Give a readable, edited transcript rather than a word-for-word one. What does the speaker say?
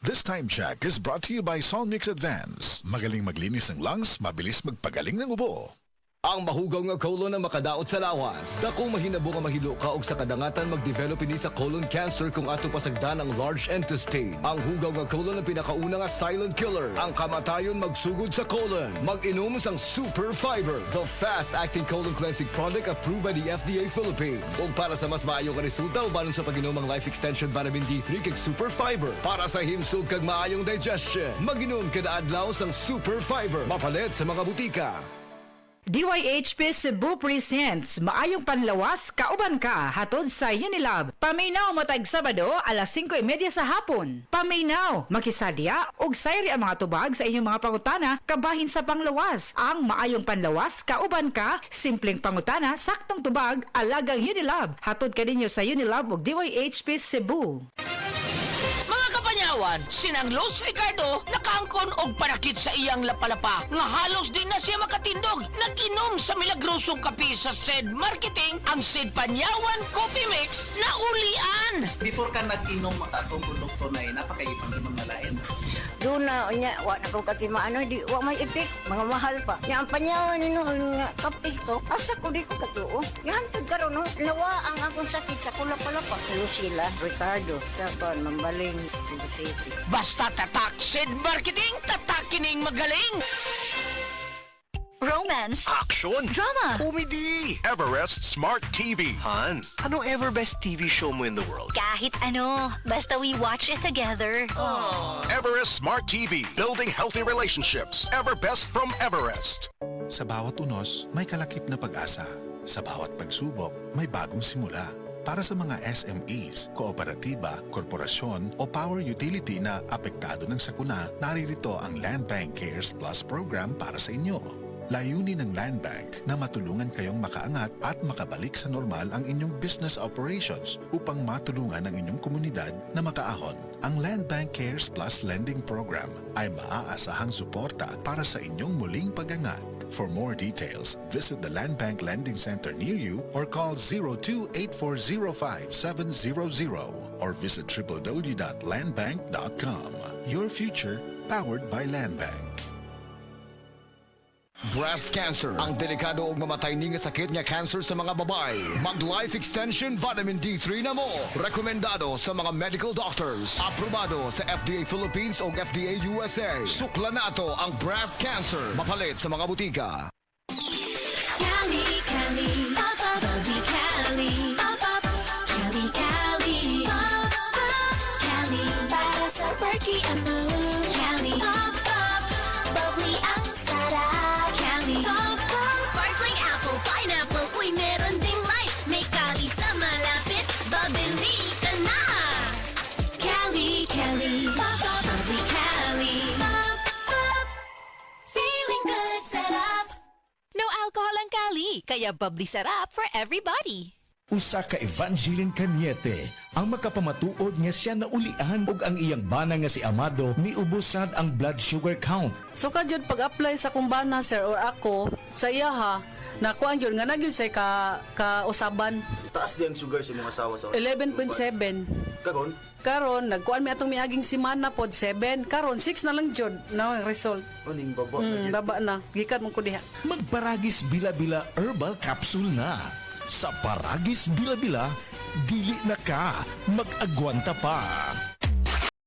This time check is brought to you by Solmix Advance. Magaling maglinis ng lungs, mabilis magpagaling ng ubo. Ang mahugaw nga colon ang makadaot sa lawas. Dako mahinabo nga mahilo ka og sa kadangatan mag-develop ini sa colon cancer kung ato pasagdan ang large intestine. Ang hugaw nga colon ang pinakauna nga silent killer. Ang kamatayon magsugod sa colon. Mag-inom sang Super Fiber, the fast-acting colon cleansing product approved by the FDA Philippines. Ug para sa mas maayo nga resulta ubanon sa pag-inom ang Life Extension Vitamin D3 kag Super Fiber. Para sa himsog kag maayong digestion, mag-inom kada adlaw sang Super Fiber. Mapalit sa mga butika. DYHP Cebu presents Maayong Panlawas, Kauban Ka, hatod sa Unilab. Paminaw matag Sabado, alas 5:30 sa hapon. Paminaw, makisadya, og sayri ang mga tubag sa inyong mga pangutana, kabahin sa panglawas. Ang Maayong Panlawas, Kauban Ka, simpleng pangutana, saktong tubag, alagang Unilab. Hatod ka ninyo sa Unilab og DYHP Cebu. Mga kapanyawan, sinang Los Ricardo nakaangkon og panakit sa iyang lapalapa nga halos di na siya makatindog. Nag-inom sa milagrosong kape sa SED Marketing ang SED Panyawan Coffee Mix na ulian. Before ka nag-inom atong produkto na napakaibang inom na lain. Doon na, nya, wak na ko kasi maano, di, wak may ipik, mga mahal pa. Yang ang panyawan nino, nga kape ko, asa ko di ko katuo. Yan, tagkaroon, no, nawa ang akong sakit sa kulap-kulapa. Lucila, Ricardo, Saban, Mambaling, Cebu City. Basta tatak SED Marketing, tatakining magaling. Romance, Action! drama, Comedy! Everest Smart TV. Han, anong ever best TV show mo in the world? kahit ano, basta we watch it together. Everest Smart TV. Building healthy relationships. Ever best from Everest. Sa bawat unos, may kalakip na pag-asa. Sa bawat pagsubok, may bagong simula. Para sa mga SMEs, kooperatiba, korporasyon o power utility na apektado ng sakuna, naririto ang Land Bank Cares Plus program para sa inyo. Layunin ng Land Bank na matulungan kayong makaangat at makabalik sa normal ang inyong business operations upang matulungan ang inyong komunidad na makaahon. Ang Land Bank Cares Plus Lending Program ay maaasahang suporta para sa inyong muling pagangat. For more details, visit the Land Bank Lending Center near you or call 02-8405-700 or visit www.landbank.com. Your future powered by Land Bank. Breast cancer, ang delikado og mamatay ni nga sakit nga cancer sa mga babae. Mag Life Extension Vitamin D3 na mo. Rekomendado sa mga medical doctors. Aprobado sa FDA Philippines o FDA USA. Sukla nato ang breast cancer. Mapalit sa mga butika. Cali, Cali, pop up, Bobby Cali, pop up, Cali, Cali, pop up, Cali, para sa perky ang mood, Cali, pop up, bubbly ang sarap, Cali, pop up, sparkling apple, pineapple, uy meron ding light, may Cali sa malapit, babili ka na, Cali, Cali, pop up, Bobby Cali, pop up, feeling good, sarap. No alcohol ang Cali, kaya bubbly sarap for everybody. Usa ka Evangeline Cañete ang makapamatuod nga siya naulian ug ang iyang bana nga si Amado miubusad ang blood sugar count. So kadyod pag-apply sa kumbana sir or ako sa iya ha, nakuan yun nga nagyud say ka usaban Taas di ang sugar sa mga asawa sa 11.7. Karon, Karon nagkuan mi atong miaging semana pod 7. Karon 6 na lang jud na ang result. uning baba. Baba na. Gikan mo ko diha. Magparagis bila-bila herbal capsule na. Sa Paragis bila-bila, dili na ka mag-agwanta pa.